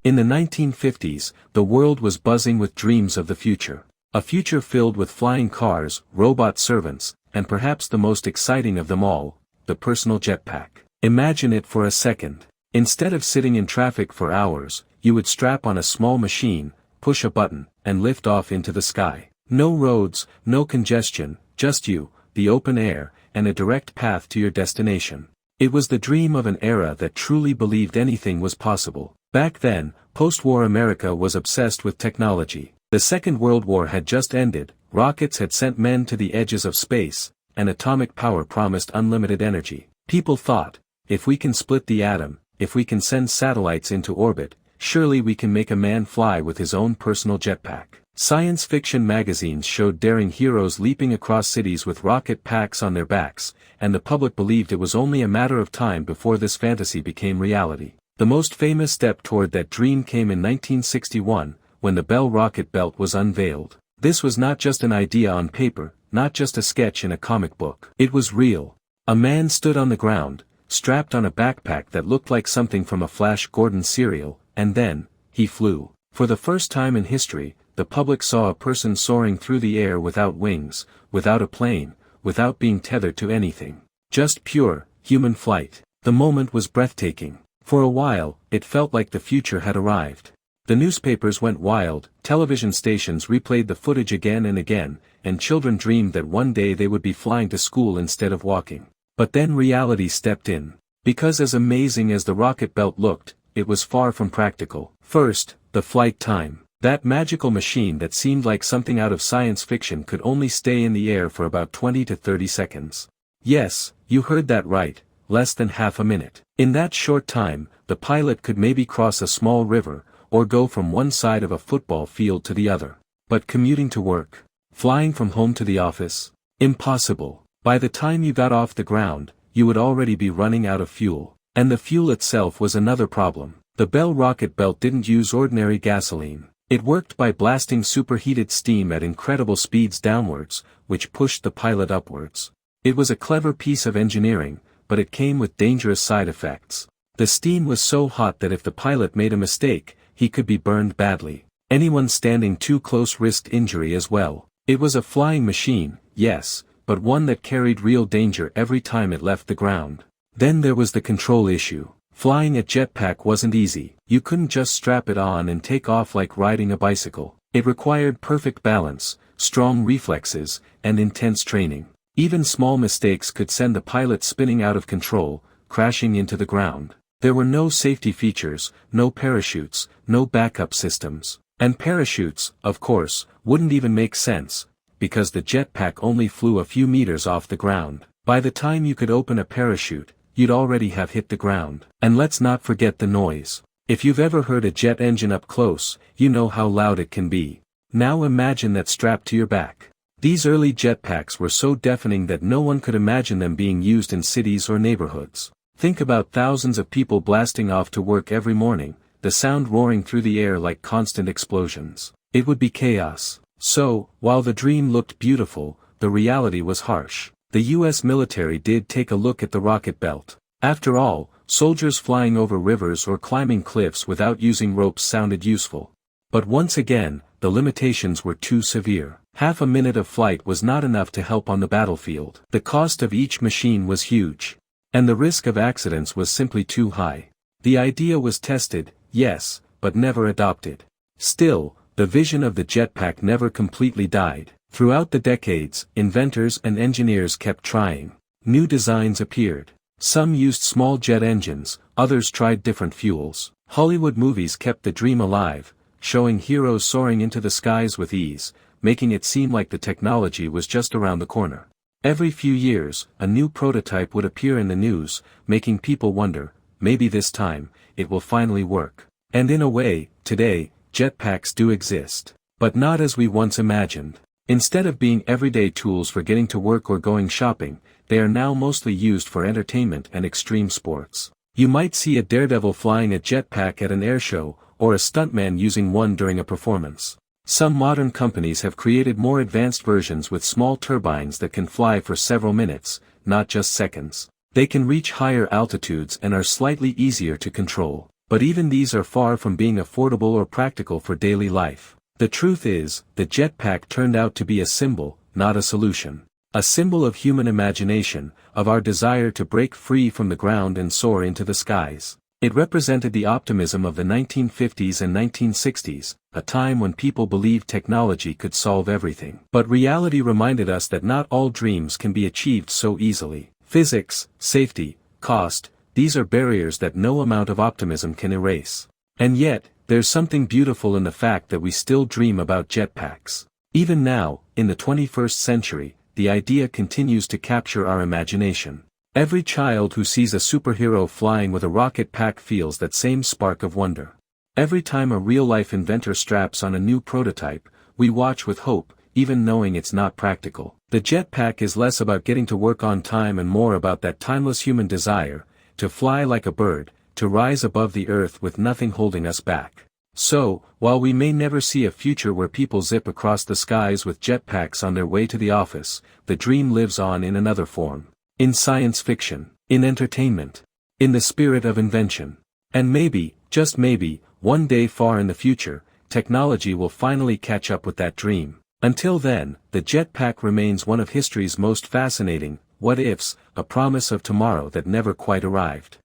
In the 1950s, the world was buzzing with dreams of the future. A future filled with flying cars, robot servants, and perhaps the most exciting of them all, the personal jetpack. Imagine it for a second. Instead of sitting in traffic for hours, you would strap on a small machine, push a button, and lift off into the sky. No roads, no congestion, just you, the open air, and a direct path to your destination. It was the dream of an era that truly believed anything was possible. Back then, post-war America was obsessed with technology. The Second World War had just ended, rockets had sent men to the edges of space, and atomic power promised unlimited energy. People thought, if we can split the atom, if we can send satellites into orbit, surely we can make a man fly with his own personal jetpack. Science fiction magazines showed daring heroes leaping across cities with rocket packs on their backs, and the public believed it was only a matter of time before this fantasy became reality. The most famous step toward that dream came in 1961, when the Bell rocket belt was unveiled. This was not just an idea on paper, not just a sketch in a comic book. It was real. A man stood on the ground, strapped on a backpack that looked like something from a Flash Gordon serial, and then, he flew. For the first time in history, the public saw a person soaring through the air without wings, without a plane, without being tethered to anything. Just pure, human flight. The moment was breathtaking. For a while, it felt like the future had arrived. The newspapers went wild, television stations replayed the footage again and again, and children dreamed that one day they would be flying to school instead of walking. But then reality stepped in. Because as amazing as the rocket belt looked, it was far from practical. First, the flight time. That magical machine that seemed like something out of science fiction could only stay in the air for about 20 to 30 seconds. Yes, you heard that right, less than half a minute. In that short time, the pilot could maybe cross a small river, or go from one side of a football field to the other. But commuting to work, flying from home to the office, impossible. By the time you got off the ground, you would already be running out of fuel. And the fuel itself was another problem. The Bell rocket belt didn't use ordinary gasoline. It worked by blasting superheated steam at incredible speeds downwards, which pushed the pilot upwards. It was a clever piece of engineering, but it came with dangerous side effects. The steam was so hot that if the pilot made a mistake, he could be burned badly. Anyone standing too close risked injury as well. It was a flying machine, yes, but one that carried real danger every time it left the ground. Then there was the control issue. Flying a jetpack wasn't easy. You couldn't just strap it on and take off like riding a bicycle. It required perfect balance, strong reflexes, and intense training. Even small mistakes could send the pilot spinning out of control, crashing into the ground. There were no safety features, no parachutes, no backup systems. And parachutes, of course, wouldn't even make sense, because the jetpack only flew a few meters off the ground. By the time you could open a parachute, you'd already have hit the ground. And let's not forget the noise. If you've ever heard a jet engine up close, you know how loud it can be. Now imagine that strapped to your back. These early jetpacks were so deafening that no one could imagine them being used in cities or neighborhoods. Think about thousands of people blasting off to work every morning, the sound roaring through the air like constant explosions. It would be chaos. So, while the dream looked beautiful, the reality was harsh. The US military did take a look at the rocket belt. After all, soldiers flying over rivers or climbing cliffs without using ropes sounded useful. But once again, the limitations were too severe. Half a minute of flight was not enough to help on the battlefield. The cost of each machine was huge. And the risk of accidents was simply too high. The idea was tested, yes, but never adopted. Still, the vision of the jetpack never completely died. Throughout the decades, inventors and engineers kept trying. New designs appeared. Some used small jet engines, others tried different fuels. Hollywood movies kept the dream alive, showing heroes soaring into the skies with ease, making it seem like the technology was just around the corner. Every few years, a new prototype would appear in the news, making people wonder, maybe this time, it will finally work. And in a way, today, jetpacks do exist. But not as we once imagined. Instead of being everyday tools for getting to work or going shopping, they are now mostly used for entertainment and extreme sports. You might see a daredevil flying a jetpack at an air show, or a stuntman using one during a performance. Some modern companies have created more advanced versions with small turbines that can fly for several minutes, not just seconds. They can reach higher altitudes and are slightly easier to control. But even these are far from being affordable or practical for daily life. The truth is, the jetpack turned out to be a symbol, not a solution. A symbol of human imagination, of our desire to break free from the ground and soar into the skies. It represented the optimism of the 1950s and 1960s, a time when people believed technology could solve everything. But reality reminded us that not all dreams can be achieved so easily. Physics, safety, cost, these are barriers that no amount of optimism can erase. And yet, there's something beautiful in the fact that we still dream about jetpacks. Even now, in the 21st century, the idea continues to capture our imagination. Every child who sees a superhero flying with a rocket pack feels that same spark of wonder. Every time a real-life inventor straps on a new prototype, we watch with hope, even knowing it's not practical. The jetpack is less about getting to work on time and more about that timeless human desire, to fly like a bird, to rise above the earth with nothing holding us back. So, while we may never see a future where people zip across the skies with jetpacks on their way to the office, the dream lives on in another form. In science fiction, in entertainment, in the spirit of invention. And maybe, just maybe, one day far in the future, technology will finally catch up with that dream. Until then, the jetpack remains one of history's most fascinating what-ifs, a promise of tomorrow that never quite arrived.